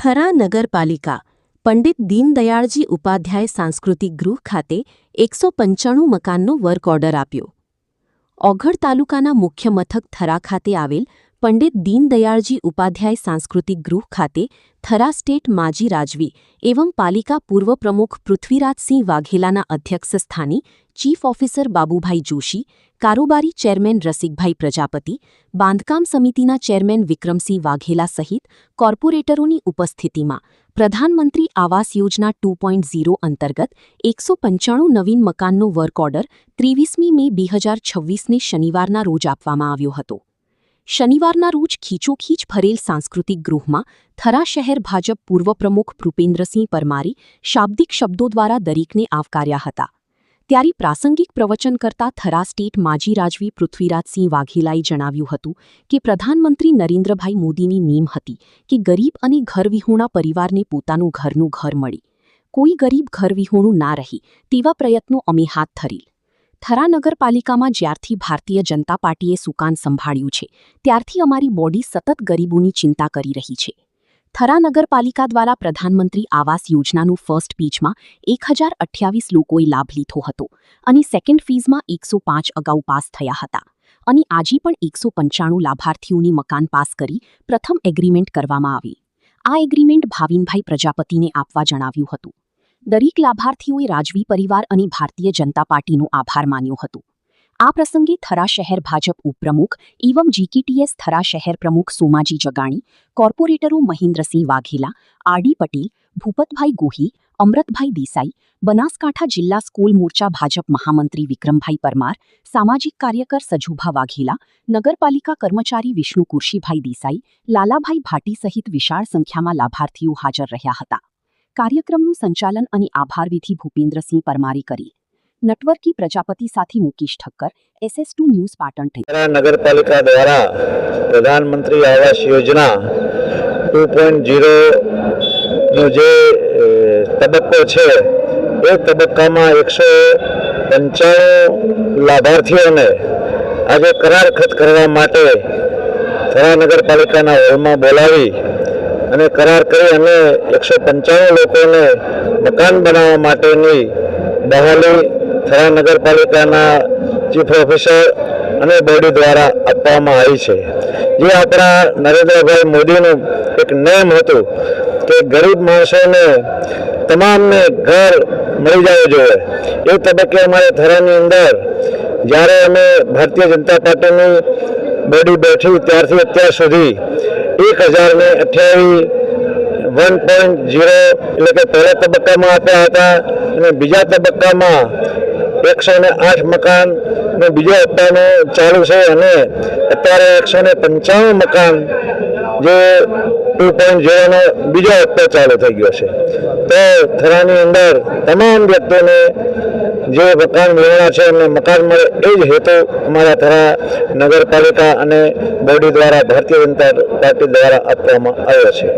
થરા નગરપાલિકા પંડિત દીનદયાળજી ઉપાધ્યાય સાંસ્કૃતિક ગૃહ ખાતે 195 મકાનનો વર્ક ઓર્ડર આપ્યો। ઓઘડ તાલુકાના મુખ્ય મથક થરા ખાતે આવેલ પંડિત દીનદયાળજી ઉપાધ્યાય સાંસ્કૃતિક ગૃહ ખાતે થરા સ્ટેટ માજી રાજવી એવं પાલિકા પૂર્વ પ્રમુખ પૃથ્વીરાજસિંહ વાઘેલાના અધ્યક્ષ સ્થાને ચીફ ઓફિસર બાબુભાઈ જોશી, કારોબારી ચેરમેન રસિકભાઈ પ્રજાપતિ, બાંધકામ સમિતિના ચેરમેન વિક્રમસિંહ વાઘેલા સહિત કોર્પોરેટરોની ઉપસ્થિતિમાં પ્રધાનમંત્રી આવાસ યોજના 2.0 અંતર્ગત 195 નવીન મકાનનો વર્ક ઓર્ડર 23મી મે 2026ને શનિવારના રોજ આપવામાં આવ્યો હતો। શનિવારના રોજ ખીચોખીચ ભરેલ સાંસ્કૃતિક ગૃહમાં થરા શહેર ભાજપ પૂર્વ પ્રમુખ ભૂપેન્દ્રસિંહ પરમારે શાબ્દિક શબ્દો દ્વારા દરેકને આવકાર્યા હતા। ત્યારે પ્રાસંગિક પ્રવચન કરતા થરા સ્ટેટ માજી રાજવી પૃથ્વીરાજસિંહ વાઘેલાએ જણાવ્યું હતું કે પ્રધાનમંત્રી નરેન્દ્રભાઈ મોદીની નેમ હતી કે ગરીબ અને ઘરવિહોણા પરિવારને પોતાનું ઘરનું ઘર મળે, કોઈ ગરીબ ઘરવિહોણું ના રહે તેવા પ્રયત્નો અમે હાથ ધરેલ। થરા નગરપાલિકામાં જ્યારથી ભારતીય જનતા પાર્ટીએ સુકાન સંભાળ્યું છે ત્યારથી અમારી બોડી સતત ગરીબોની ચિંતા કરી રહી છે। થરા નગરપાલિકા દ્વારા પ્રધાનમંત્રી આવાસ યોજનાનું ફર્સ્ટ પેજમાં 1028 લોકોએ લાભ લીધો હતો અને સેકન્ડ ફેઝમાં 105 અગાઉ પાસ થયા હતા અને આજે પણ 195 લાભાર્થીઓને મકાન પાસ કરી પ્રથમ એગ્રીમેન્ટ કરવામાં આવી। આ એગ્રીમેન્ટ ભાવિનભાઈ પ્રજાપતિને આપવા જણાવ્યું હતું। દરેક લાભાર્થીઓએ રાજવી પરિવાર અને ભારતીય જનતા પાર્ટીનો આભાર માન્યો હતો। આ પ્રસંગે થરા શહેર ભાજપ ઉપપ્રમુખ એવं જીકેટીએસ થરા શહેર પ્રમુખ સોમાજી જગાણી, કોર્પોરેટરો મહેન્દ્રસિંહ વાઘેલા, આરડી પટેલ, ભૂપતભાઈ ગોહી, અમૃતભાઈ દેસાઈ, બનાસકાંઠા જિલ્લા સ્કૂલ મોરચા ભાજપ મહામંત્રી વિક્રમભાઈ પરમાર, સામાજિક કાર્યકર સજુભા વાઘેલા, નગરપાલિકા કર્મચારી વિષ્ણુ કુરશીભાઈ દેસાઈ, લાલાભાઈ ભાટી સહિત વિશાળ સંખ્યામાં લાભાર્થીઓ હાજર રહ્યા હતા। કાર્યક્રમનું સંચાલન અને આભાર વિધિ ભૂપેન્દ્રસિંહ પરમારે કરી। નટવરકી પ્રજાપતિ સાથે મુકેશ ઠક્કર, SS2 ન્યૂઝ પાટણ। થરા નગરપાલિકા દ્વારા પ્રધાનમંત્રી આવાસ યોજના 2.0 નો જે તબક્કો છે એ તબક્કામાં 195 લાભાર્થીઓને આજે કરાર ખત કરવા માટે થરા નગરપાલિકાના હોલમાં બોલાવી અને કરાર કરી અને 195 લોકોને મકાન બનાવવા માટેની બહાલી થરા નગરપાલિકાના ચીફ ઓફિસર અને બોડી દ્વારા આપવામાં આવી છે। જે આપણા નરેન્દ્રભાઈ મોદીનું એક નેમ હતું કે ગરીબ માણસોને તમામને ઘર મળી જવું જોઈએ। એ તબક્કે અમારે થરાની અંદર જ્યારે અમે ભારતીય જનતા પાર્ટીની બોડી બેઠી ત્યારથી અત્યાર સુધી 1028 1.0 એટલે કે પહેલા તબક્કામાં આપ્યા હતા અને બીજા તબક્કામાં 108 મકાનનો બીજો હપ્તાનો ચાલુ છે અને અત્યારે 195 મકાન જે 2.0 નો બીજો હપ્તો ચાલુ થઈ ગયો છે। તો થરાની અંદર તમામ વ્યક્તિઓને જે મકાન મેળવ્યા છે એમને મકાન મળે એ જ હેતુ અમારા થરા નગરપાલિકા અને બોડી દ્વારા ભારતીય જનતા પાર્ટી દ્વારા આપવામાં આવ્યો છે।